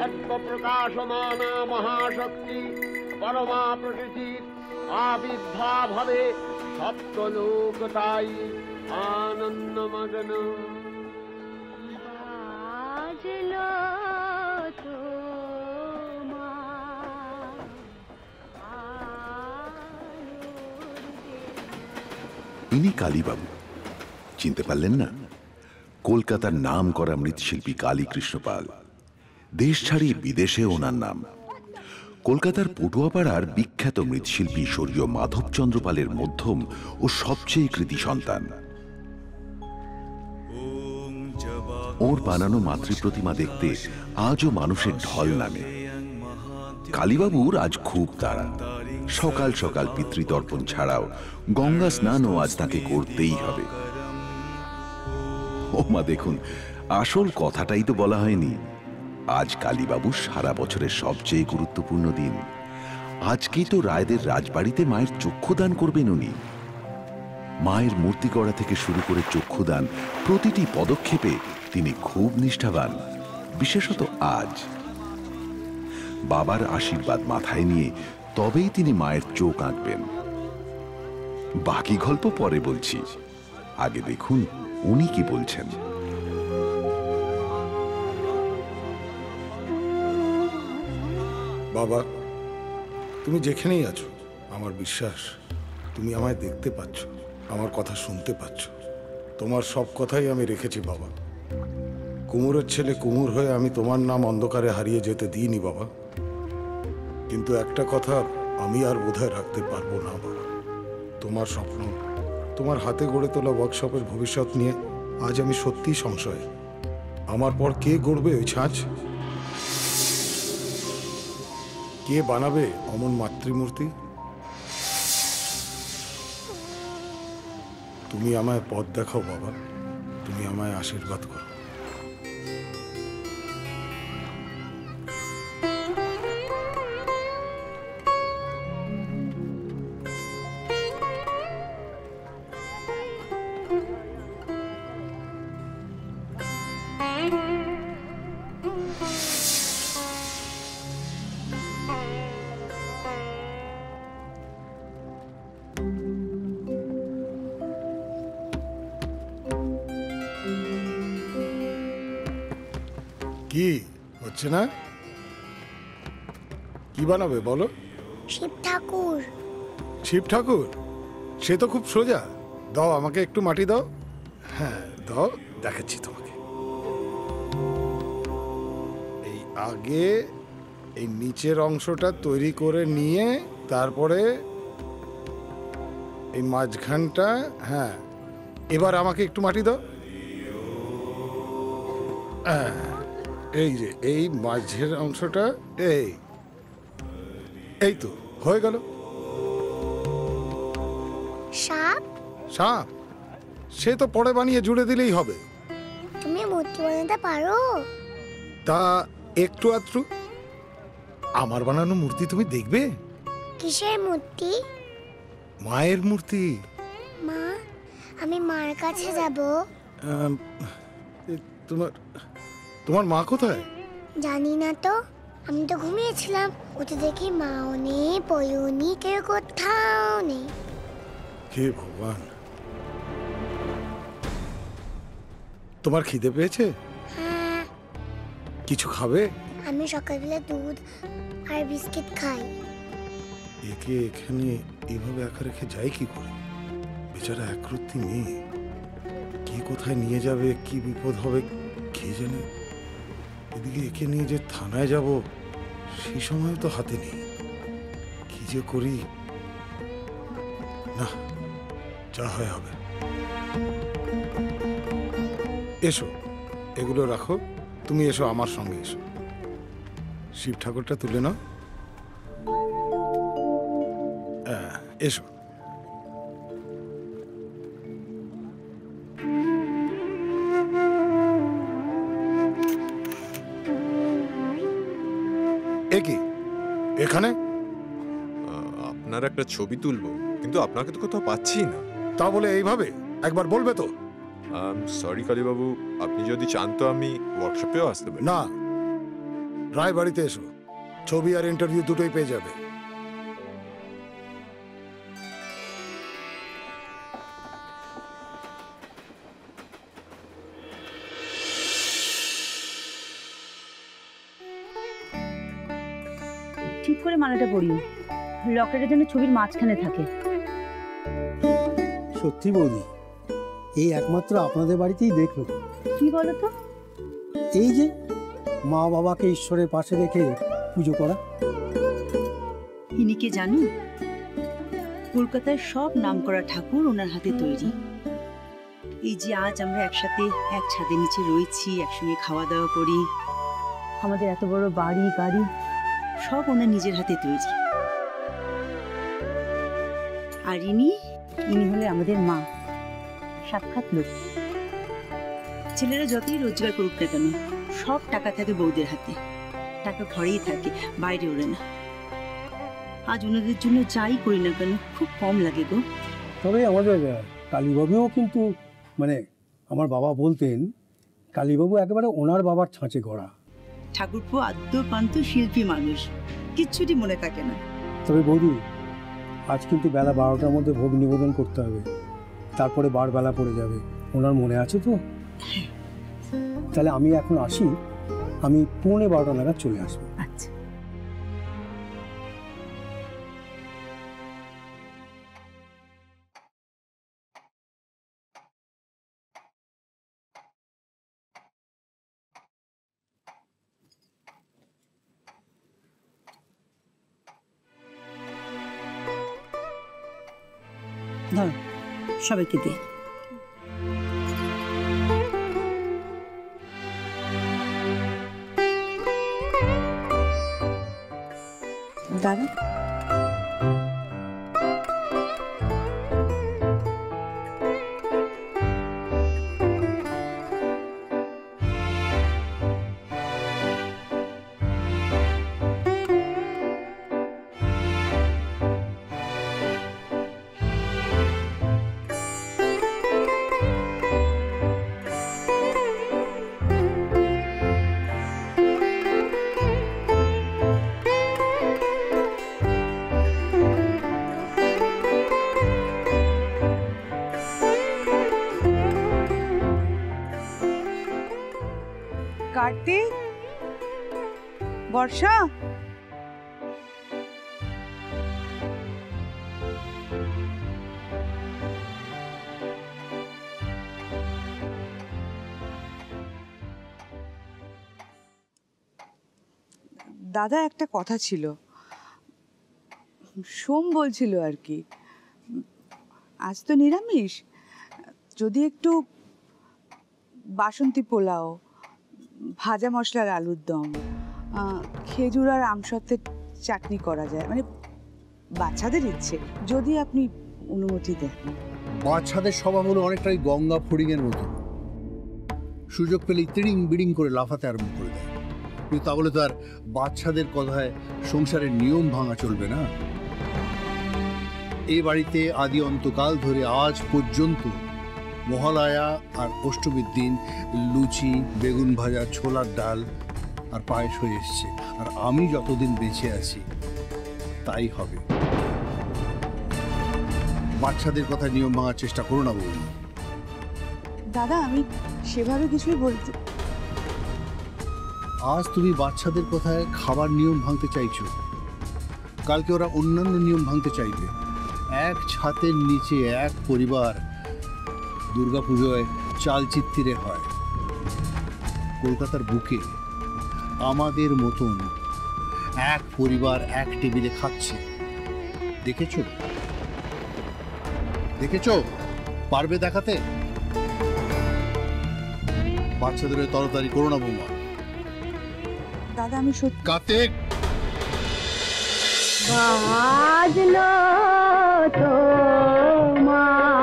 সত্য প্রকাশমানা মহাশক্তি পরমা প্রকৃতির আবির্ভাবে সপ্তলোক তাই আনন্দমগ্ন। ইনি কালীবাবু, চিনতে পারলেন না? কলকাতার নাম করা মৃৎশিল্পী কালীকৃষ্ণ পাল। দেশ ছাড়িয়ে বিদেশে ওনার নাম। কলকাতার পটুয়াপাড়ার বিখ্যাত মৃৎশিল্পী স্বর্গীয় মাধবচন্দ্র পালের মধ্যম ও সবচেয়ে কৃতি সন্তান। ওর বানানো মাতৃপ্রতিমা দেখতে আজও মানুষের ঢল নামে। কালীবাবুর আজ খুব তাড়া। সকাল সকাল পিতৃতর্পণ ছাড়াও গঙ্গা স্নানও আজ তাকে করতেই হবে। ও মা, দেখুন, আসল কথাটাই তো বলা হয়নি। আজ কালীবাবুর সারা বছরের সবচেয়ে গুরুত্বপূর্ণ দিন। আজকেই তো রায়দের রাজবাড়িতে মায়ের চক্ষুদান করবেন উনি। মায়ের মূর্তি গড়া থেকে শুরু করে চক্ষুদান, প্রতিটি পদক্ষেপে তিনি খুব নিষ্ঠাবান। বিশেষত আজ বাবার আশীর্বাদ মাথায় নিয়ে তবেই তিনি মায়ের চোখ আঁকবেন। বাকি গল্প পরে বলছি, আগে দেখুন উনি কি বলছেন। বাবা, তুমি যেখানেই আছো, আমার বিশ্বাস তুমি আমায় দেখতে পাচ্ছ, আমার কথা শুনতে পাচ্ছ। তোমার সব কথাই আমি রেখেছি বাবা। কুমুরের ছেলে কুমুর হয়ে আমি তোমার নাম অন্ধকারে হারিয়ে যেতে দিইনি বাবা। কিন্তু একটা কথা আমি আর বোধহয় রাখতে পারবো না বাবা। তোমার স্বপ্ন, তোমার হাতে গড়ে তোলা ওয়ার্কশপের ভবিষ্যৎ নিয়ে আজ আমি সত্যিই সংশয়ে। আমার পর কে গড়বে ওই ছাঁচ? কে বানাবে অমন মাতৃমূর্তি? তুমি আমায় পথ দেখাও বাবা, তুমি আমায় আশীর্বাদ করো। কি হচ্ছে না? কি বানাবে বলো? শিব ঠাকুর। শিব ঠাকুর? সে তো খুব সোজা। দাও আমাকে একটু মাটি দাও। হ্যাঁ দাও, দেখাচ্ছি তোমাকে। এই আগে এই নিচের অংশটা তৈরি করে নিয়ে তারপরে এই মাঝখানটা। হ্যাঁ, এবার আমাকে একটু মাটি দাও। এই যে এই মাঝের অংশটা, এই তো হয়ে গেল। সাপ? সাপ সে তো পরে বানিয়ে জুড়ে দিলেই হবে। তুমি মূর্তি বানাতে পারো? তা একটু আধটু। আমার বানানো মূর্তি তুমি দেখবে? কিসের মূর্তি? মায়ের মূর্তি। মা, আমি মার কাছে যাব। তোমার মা কোথায়? জানি না তো, আমি তো ঘুমিয়েছিলাম। ওতে দেখি মাও নেই, পয়ও নেই, কেউ কোথাও নেই। হে ভগবান, তোমার খিদে পেয়েছে? হ্যাঁ। কিছু খাবে? আমি সকালবেলা দুধ আর বিস্কিট খাই। একে এখানে এইভাবে একা রেখে যাই কি করে? বেচারা একরত্তি মেয়ে, কি কোথায় নিয়ে যাবে, কি বিপদ হবে কে জানে। এদিকে একে নিয়ে যে থানায় যাব সেই সময় তো হাতে নেই। কি যে করি। না, যা হয় হবে। এসো, এগুলো রাখো। তুমি এসো, আমার সঙ্গে এসো। শিব ঠাকুরটা তুলে নাও। এসো। কি এখানে? আপনার একটা ছবি তুলবো, কিন্তু আপনাকে তো কোথাও পাচ্ছি না। তা বলে এইভাবে একবার বলবে তো? সরি কালীবাবু, আপনি যদি চান তো আমি ওয়ার্কশপেও আসতে পারি। না, রায় বাড়িতে এসো, ছবি আর ইন্টারভিউ দুটোই পেয়ে যাবে। ঠিক করে মালাটা পরিও, লকেটের জন্য ছবির মাঝখানে থাকে। সত্যি বৌদি, এই একমাত্র আপনাদের বাড়িতেই দেখলো। কি বলো তো? এই যে মা বাবাকে ঈশ্বরের পাশে রেখে পুজো করা। ইনি কে জানো? কলকাতার সব নামকরা ঠাকুর ওনার হাতে তৈরি। এই যে আজ আমরা একসাথে এক ছাদের নিচে রয়েছি, একসঙ্গে খাওয়া দাওয়া করি, আমাদের এত বড় বাড়ি গাড়ি সব ওনার নিজের হাতে তৈরি। আর ইনি হলে আমাদের মা, সাক্ষাৎ লোক। ছেলেরা যতই রোজগার করুক না কেন, সব টাকা থাকে বউদের হাতে। টাকা ঘরেই থাকে, বাইরে ওড়ে না। আজ ওনাদের জন্য যাই করি না কেন খুব কম লাগে গো। তবে আমাদের কালীবাবুও কিন্তু মানে আমার বাবা বলতেন, কালীবাবু একেবারে ওনার বাবার ছাঁচে গড়া। ঠাকুরপো আদ্যপান্ত শিল্পী মানুষ, কিচ্ছুটি মনে থাকে না। তবে বৌদি, আজ কিন্তু বেলা 12টার মধ্যে ভোগ নিবেদন করতে হবে, তারপরে বারবেলা পড়ে যাবে। ওনার মনে আছে তো? তাহলে আমি এখন আসি, আমি 12:15 নাগাদ চলে আসবো। আচ্ছা। ধর, সবাইকে দে। দাদা, কার্তিক, বর্ষা, দাদা একটা কথা ছিল, সোম বলছিল আর কি, আজ তো নিরামিষ, যদি একটু বাসন্তী পোলাও, ভাজা মশলার আলুর দম, খেজুর আর আমসত্ত্বের চাটনি করা যায়, মানে বাচ্চাদের ইচ্ছে, যদি আপনি অনুমতি দেন। বাচ্চাদের স্বভাব হলো অনেকটাই গঙ্গা ফড়িংয়ের মতো, সুযোগ পেলেই তিড়িং বিড়িং করে লাফাতে আরম্ভ করে দেয়। কিন্তু তা বলে তো আর বাচ্চাদের কথায় সংসারের নিয়ম ভাঙা চলবে না। এই বাড়িতে আদি অন্তকাল ধরে আজ পর্যন্ত মহালয়া আর অষ্টমীর দিন লুচি, বেগুন ভাজা, ছোলার ডাল আর পায়েস হয়ে এসছে। আর আমি যতদিন বেঁচে আছি তাই হবে। বাচ্চাদের কথা নিয়ম ভাঙার চেষ্টা করো না বৌদি। দাদা, আমি সেভাবে কিছুই বলতে। আজ তুমি বাচ্চাদের কথায় খাবার নিয়ম ভাঙতে চাইছো, কালকে ওরা অন্যান্য নিয়ম ভাঙতে চাইবে। এক ছাদের নিচে এক পরিবার দুর্গাপুজোয় চালচিত্তিরে হয়। কলকাতার বুকে আমাদের মতন এক পরিবার এক টেবিলে খাচ্ছে, দেখেছো? দেখেছো? পারবে দেখাতে? বাচ্চাদের তরতারি করো না বৌমা। দাদা, আমি সত্যি। কার্তিক, বাজলো তোমার